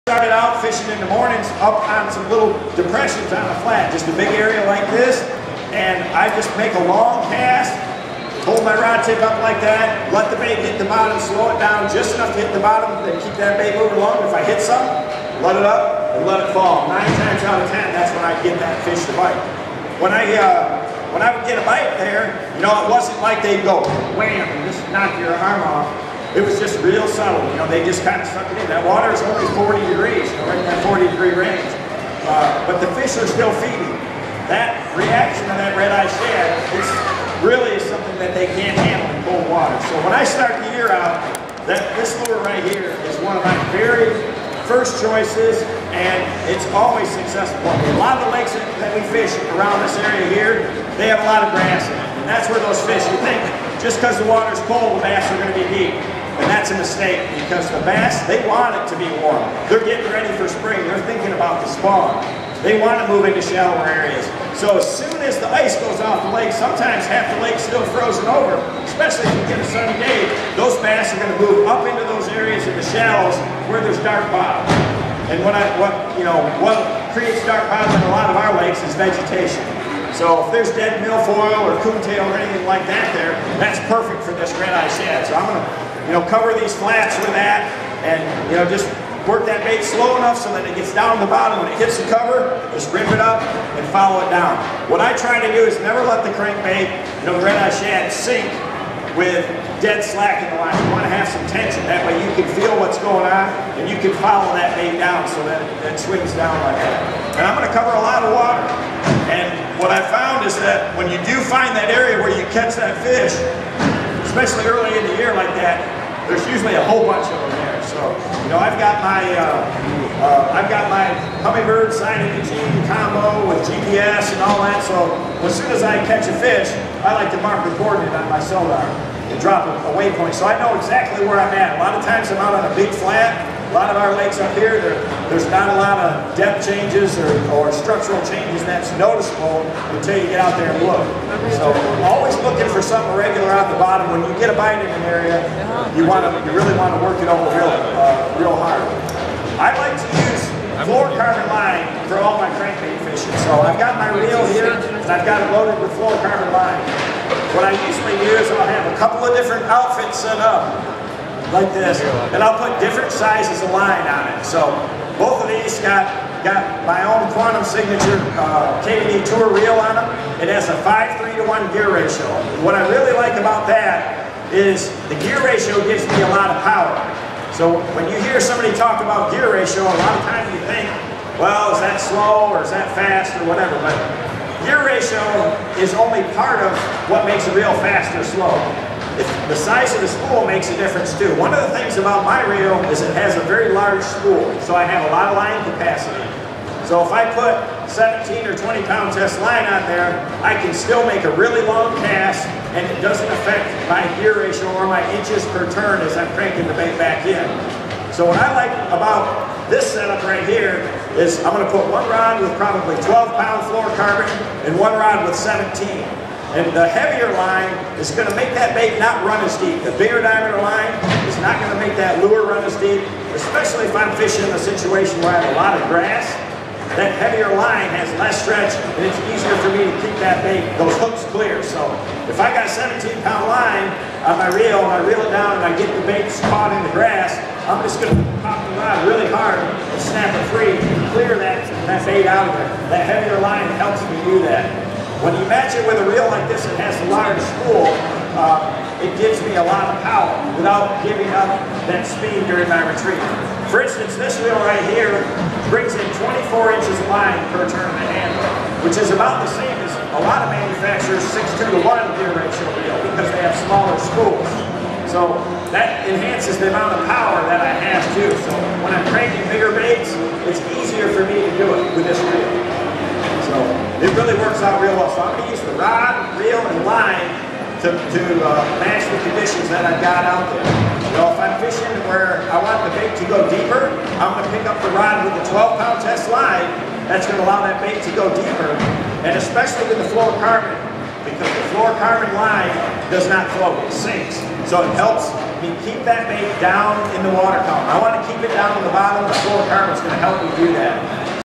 Started out fishing in the mornings up on some little depressions on the flat, just a big area like this, and I just make a long cast, hold my rod tip up like that, let the bait hit the bottom, slow it down just enough to hit the bottom, then keep that bait moving along. If I hit some, let it up and let it fall. 9 times out of 10, that's when I get that fish to bite. When I would get a bite there, you know, it wasn't like they'd go wham and just knock your arm off. It was just real subtle, you know, they just kind of suck it in. That water is only 40 degrees, you know, right in that 40-degree range. But the fish are still feeding. That reaction of that red-eye shad really is something that they can't handle in cold water. So when I start the year out, this lure right here is one of my very first choices, and it's always successful. A lot of the lakes that we fish around this area here, they have a lot of grass in it. And that's where those fish, you think, just because the water's cold, the bass are going to be deep. And that's a mistake, because the bass, they want it to be warm. They're getting ready for spring. They're thinking about the spawn. They want to move into shallower areas. So as soon as the ice goes off the lake, sometimes half the lake's still frozen over, especially if you get a sunny day, those bass are going to move up into those areas in the shallows where there's dark bottom. And what creates dark bottom in a lot of our lakes is vegetation. So if there's dead milfoil or coontail or anything like that there, that's perfect for this red-eye shad. So I'm going to cover these flats with that, and just work that bait slow enough so that it gets down to the bottom. When it hits the cover, just rip it up and follow it down. What I try to do is never let the crankbait, the red-eye shad, sink with dead slack in the line. You want to have some tension. That way you can feel what's going on, and you can follow that bait down so that it swings down like that. And I'm going to cover a lot of water. And what I found is that when you do find that area where you catch that fish, especially early in the year like that, there's usually a whole bunch of them there. So, I've got my Humminbird sighting machine combo with GPS and all that. So as soon as I catch a fish, I like to mark the coordinate on my sonar and drop a waypoint, so I know exactly where I'm at. A lot of times I'm out on a big flat. A lot of our lakes up here, there's not a lot of depth changes or structural changes that's noticeable until you get out there and look. So always looking for something irregular out the bottom. When you get a bite in an area, you really want to work it over real hard. I like to use fluorocarbon line for all my crankbait fishing. So I've got my reel here, and I've got it loaded with fluorocarbon line. What I usually do is I'll have a couple of different outfits set up like this, and I'll put different sizes of line on it. So both of these got my own Quantum Signature KVD Tour reel on them. It has a 5:3-to-1 gear ratio. What I really like about that is the gear ratio gives me a lot of power. So when you hear somebody talk about gear ratio, a lot of times you think, well, is that slow or is that fast or whatever, but gear ratio is only part of what makes a reel fast or slow. The size of the spool makes a difference too. One of the things about my reel is it has a very large spool, so I have a lot of line capacity. So if I put 17 or 20 pound test line on there, I can still make a really long cast, and it doesn't affect my gear ratio or my inches per turn as I'm cranking the bait back in. So what I like about this setup right here is I'm going to put one rod with probably 12-pound fluorocarbon and one rod with 17. And the heavier line is going to make that bait not run as deep. The bigger diameter line is not going to make that lure run as deep, especially if I'm fishing in a situation where I have a lot of grass. That heavier line has less stretch, and it's easier for me to keep that bait, those hooks clear. So if I got a 17-pound line on my reel, and I reel it down and I get the bait caught in the grass, I'm just going to pop the rod really hard and snap it free and clear that bait out of there. That heavier line helps me do that. When you match it with a reel like this that has a large spool, it gives me a lot of power without giving up that speed during my retrieve. For instance, this reel right here brings in 24 inches of line per turn of the handle, which is about the same as a lot of manufacturers' 6:2-to-1 gear ratio reel because they have smaller spools. So that enhances the amount of power that I have too. So when I'm cranking bigger baits, it's easier for me to do it with this reel. So it really works out real well. So I'm going to use the rod, reel, and line to match the conditions that I've got out there. If I'm fishing where I want the bait to go deeper, I'm going to pick up the rod with the 12-pound test line. That's going to allow that bait to go deeper, and especially with the fluorocarbon, because the fluorocarbon line does not float, it sinks. So it helps keep that bait down in the water column. I want to keep it down in the bottom. The fluorocarbon's going to help me do that.